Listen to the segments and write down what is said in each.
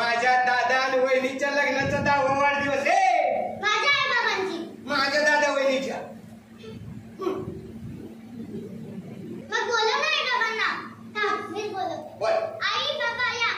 माझ्या दादा आणि वहिनीच्या लग्नाचा 10वा वाढदिवस आहे. माझ्या आई बाबांची. माझ्या दादा वहिनीच्या. मग बोलव ना आई बाबांना. थांब मी बोलवते. बोल. आई बाबा या.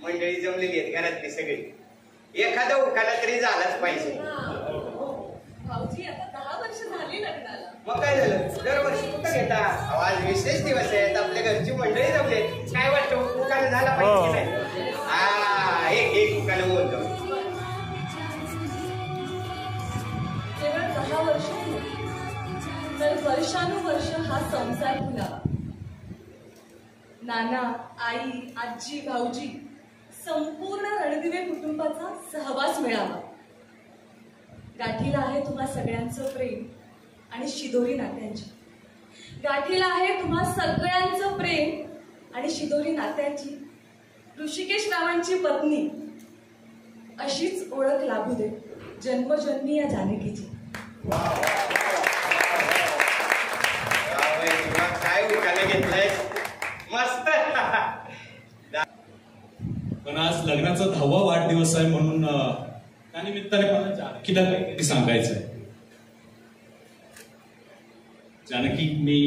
मंडळी जमलेली आहेत घरातली सगळी. एखादा उखाणा तरी झालाच पाहिजे. भाऊजी आता 10 वर्ष झाली लग्नाला. मग काय झालं? दरवर्षी कुठं घेता? आज विशेष दिवस आहेत, आपल्या घरची मंडळी जमले. काय वाटतं उखाणा झाला पाहिजे नाही? हा, एक उखाणा बोलतो. केवळ 10 वर्ष तर वर्षानुवर्ष हा संसार फुलावा. नाना, आई, आजी, भाऊजी संपूर्ण रणदिवे कुटुंबाचा सहवास मिळावा. गाठीला आहे तुम्हा सगळ्यांचं प्रेम आणि शिदोरी नात्यांची. गाठीला आहे तुम्हा सगळ्यांचं प्रेम आणि शिदोरी नात्यांची ऋषिकेश रावांची पत्नी. अशीच ओळख लाभू दे जन्मजन्मी या जानकीची. काय उखाणा घेतलंय मस्त. पण आज लग्नाचा 10वा वाढदिवस आहे म्हणून त्यानिमित्ताने मला जानकीला काहीतरी सांगायचंय. जानकी, मी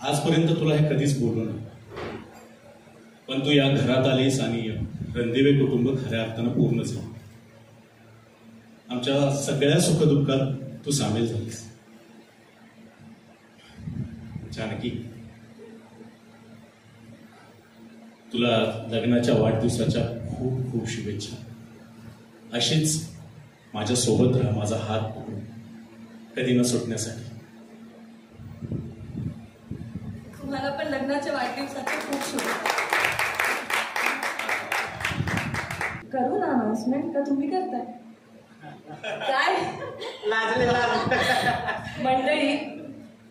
आजपर्यंत तुला हे कधीच बोललो नाही, पण तू या घरात आलीस आणि रणदिवे कुटुंब खऱ्या अर्थानं पूर्ण झालं. आमच्या सगळ्या सुखदुःखात तू सामील झालीस. जानकी, तुला लग्नाच्या वाढदिवसाच्या खूप खूप शुभेच्छा. अशीच माझ्या सोबत राहा, माझा हात पकडून कधी न सुटण्यासाठी. तुम्हाला पण लग्नाच्या वाढदिवसाच्या खूप शुभेच्छा. करू ना अनाउन्समेंट का तुम्ही करताय? काय मंडळी,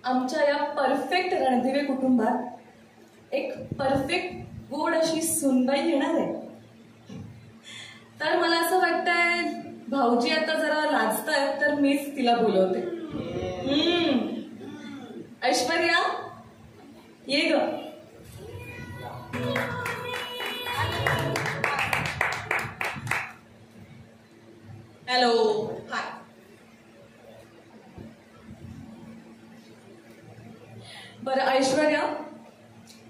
आमच्या या परफेक्ट रणदिवे कुटुंबात एक परफेक्ट गोड अशी सुनबाई येणार आहे. तर मला असं वाटतंय भाऊजी आता जरा लाजतायत तर मीच तिला बोलवते. ऐश्वर्या, ये ग. हॅलो, हाय. बरं ऐश्वर्या,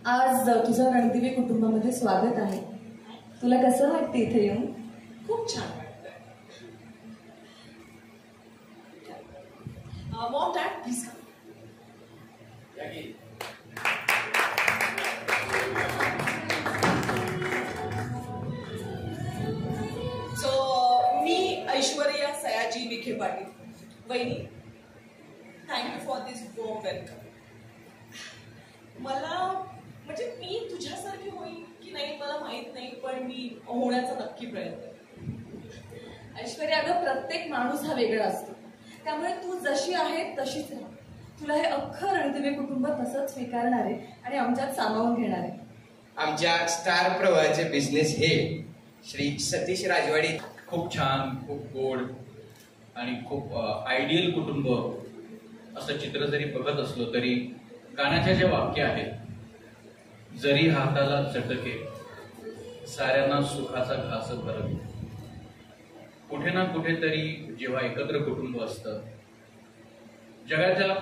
आज तुझं रणदिवे कुटुंबामध्ये स्वागत आहे. तुला कसं वाटतं इथे येऊन? खूप छान वाटतंय. Mom, dad, please come. So मी ऐश्वर्या सयाजी विखे पाटील. वहिनी, thank you for this warm welcome. मला म्हणजे मी तुझ्यासारखी होईल की नाही मला माहित नाही, पण मी होण्याचा नक्की प्रयत्न करेन. ऐश्वर्या, अगं प्रत्येक माणूस हा वेगळा असतो, त्यामुळे तू जशी आहे तशीच राहा. तुला हे अख्खं रणदिवे कुटुंब तसंच स्वीकारणार आहे आणि आमच्यात सामावून घेणार आहे. आमच्या स्टार प्रवाहाचे बिझनेस हे श्री सतीश राजवाडी. खूप छान, खूप गोड आणि खूप आयडियल कुटुंब असं चित्र जरी बघत असलो तरी गाण्याचे जे वाक्य आहेत, जरी हाताला चटके साऱ्यांना सुखाचा घास भरत, कुठे ना कुठेतरी जेव्हा एकत्र कुटुंब असतं, जगाच्या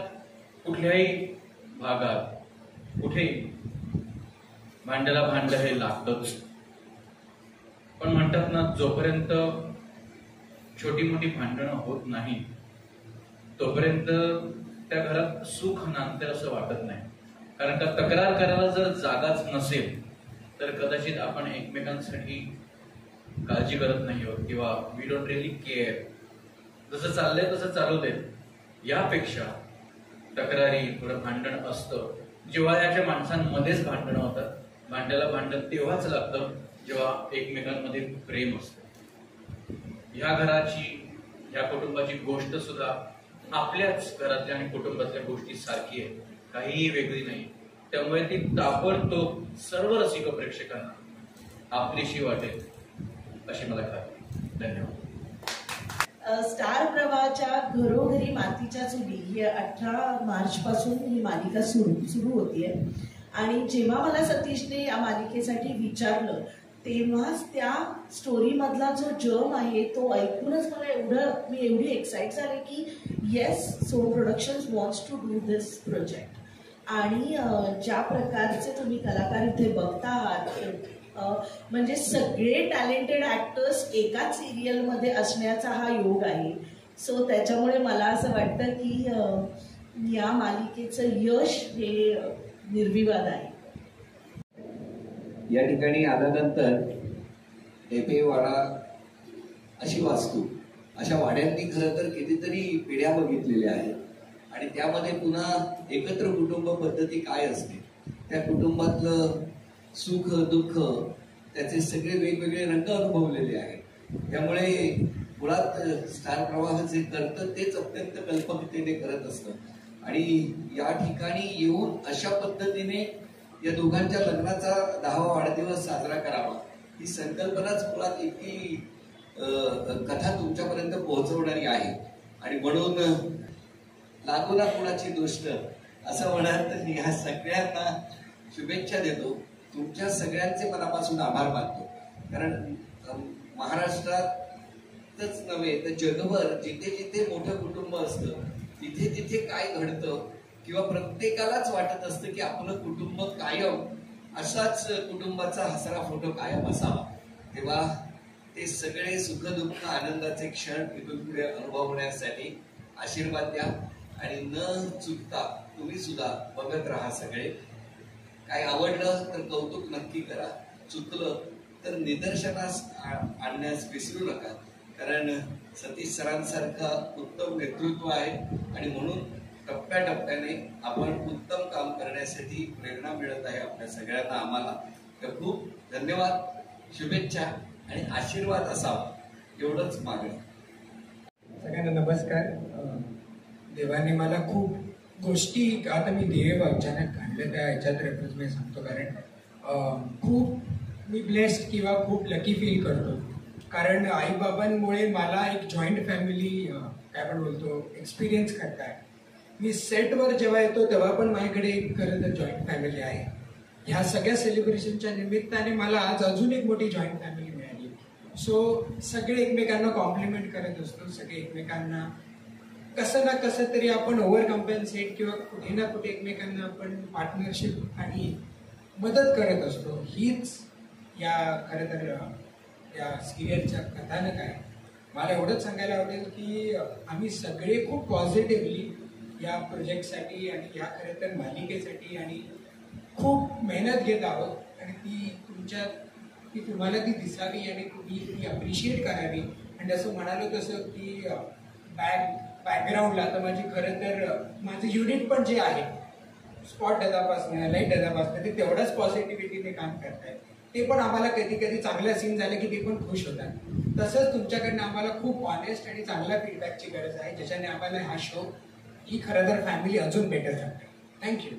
कुठल्याही भागात कुठेही भांड्याला भांड हे लागतंच. पण म्हणतात ना, जोपर्यंत छोटी मोठी भांडणं होत नाही तोपर्यंत त्या घरात सुख नांदते असं वाटत नाही. कारण का तक्रार करायला जर जागाच नसेल तर कदाचित आपण एकमेकांसाठी काळजी करत नाही आहोत किंवा वी डोंट रिअली केअर. जसं चाललंय तसं चालू दे, यापेक्षा तक्रारी, थोडं भांडण असतं. जिव्हाळ्याच्या माणसांमध्येच भांडणं होतात. भांड्याला भांडण तेव्हाच लागतं जेव्हा एकमेकांमध्ये प्रेम असतं. ह्या घराची, ह्या कुटुंबाची गोष्ट सुद्धा आपल्याच घरातल्या आणि कुटुंबातल्या गोष्टी सारखी आहे, काहीही वेगळी नाही. त्यामुळे ती ताबडतोब सर्व रसिक प्रेक्षकांना आपलीशी वाटेल अशी मला खात्री. धन्यवाद. स्टार प्रवाहाच्या घरोघरी मातीच्या चुली ही 18 मार्च पासून ही मालिका सुरू होतीये. आणि जेव्हा मला सतीशने या मालिकेसाठी विचारलं तेव्हाच त्या स्टोरी मधला जो जर्म आहे तो ऐकूनच मला मी एवढी एक्साइट झाले की yes, some productions wants to do this project. आणि ज्या प्रकारचे तुम्ही कलाकार इथे बघता आहात, म्हणजे सगळे टॅलेंटेड ऍक्टर्स एकाच सिरियलमध्ये असण्याचा हा योग आहे. सो त्याच्यामुळे मला असं वाटतं की या मालिकेचं यश हे निर्विवाद आहे. या ठिकाणी आल्यानंतर टेपे वाडा अशी वास्तू, अशा वाड्यांनी खरं तर कितीतरी पिढ्या बघितलेल्या आहेत. आणि त्यामध्ये पुन्हा एकत्र कुटुंब पद्धती काय असते, त्या कुटुंबातलं सुख दुःख, त्याचे सगळे वेगवेगळे रंग अनुभवलेले आहेत. त्यामुळे मुळात स्टार प्रवाह जे करतं तेच अत्यंत कल्पकतेने करत असतं. आणि या ठिकाणी येऊन अशा पद्धतीने या दोघांच्या लग्नाचा 10वा वाढदिवस साजरा करावा, ही संकल्पनाच मुळात इतकी कथा तुमच्यापर्यंत पोहोचवणारी आहे. आणि म्हणून लागू ना कुणाची गोष्ट असं म्हणत या सगळ्यांना शुभेच्छा देतो. तुमच्या सगळ्यांचे मनापासून आभार मानतो. कारण महाराष्ट्रातच नव्हे तर जगभर जिथे जिथे मोठं कुटुंब असतं तिथे तिथे काय घडतं किंवा प्रत्येकालाच वाटत असतं की आपलं कुटुंब कायम असाच कुटुंबाचा हसरा फोटो कायम असावा. तेव्हा ते सगळे सुखदुःख आनंदाचे क्षण इथून पुढे अनुभवण्यासाठी आशीर्वाद द्या. आणि न चुकता तुम्ही सुद्धा बघत राहा. सगळे काय आवडलं तर कौतुक नक्की करा, चुकलं तर निदर्शनास आणण्यास विसरू नका. कारण सतीश सरांसारखं उत्तम नेतृत्व आहे आणि म्हणून टप्प्याटप्प्याने आपण उत्तम काम करण्यासाठी प्रेरणा मिळत आहे आपल्या सगळ्यांना, आम्हाला. तर खूप धन्यवाद, शुभेच्छा आणि आशीर्वाद असावा एवढंच मागणं. सगळ्यांना नमस्कार. देवाने मला खूप गोष्टी, आता मी देव अचानक घडलं त्या ह्याच्यात रेफरन्स मी सांगतो. कारण खूप मी ब्लेस्ड किंवा खूप लकी फील करतो. कारण आईबाबांमुळे मला एक जॉईंट फॅमिली काय आपण बोलतो एक्सपिरियन्स करता आहे. मी सेटवर जेव्हा येतो तेव्हा पण माझ्याकडे खरं तर जॉईंट फॅमिली आहे. ह्या सगळ्या सेलिब्रेशनच्या निमित्ताने मला आज अजून एक मोठी जॉईंट फॅमिली मिळाली. सो सगळे एकमेकांना कॉम्प्लिमेंट करत असतो, सगळे एकमेकांना कसं ना कसं तरी आपण ओव्हर कम्पेन्सेट किंवा कुठे ना कुठे एकमेकांना आपण पार्टनरशिप आणि मदत करत असतो. हीच या खरं तर या सिरियलच्या कथानक आहे. मला एवढंच सांगायला आवडेल की आम्ही सगळे खूप पॉझिटिव्हली या प्रोजेक्टसाठी आणि या खरं तर मालिकेसाठी आणि खूप मेहनत घेत आहोत. आणि ती तुम्हाला ती दिसावी आणि तुम्ही ती अप्रिशिएट करावी. आणि जसं म्हणालो तसं की बॅकग्राऊंडला आता माझी खरं तर माझं युनिट पण जे आहे स्पॉट दादापासून लाईट दादापासून ते तेवढ्याच पॉझिटिव्हिटीने काम करतायत. ते पण आम्हाला कधी कधी चांगला सीन झाले की ते पण खुश होतात. तसंच तुमच्याकडनं आम्हाला खूप ऑनेस्ट आणि चांगला फीडबॅकची गरज आहे, ज्याच्याने आम्हाला हा शो ही खरं तर फॅमिली अजून बेटर करते. थँक्यू.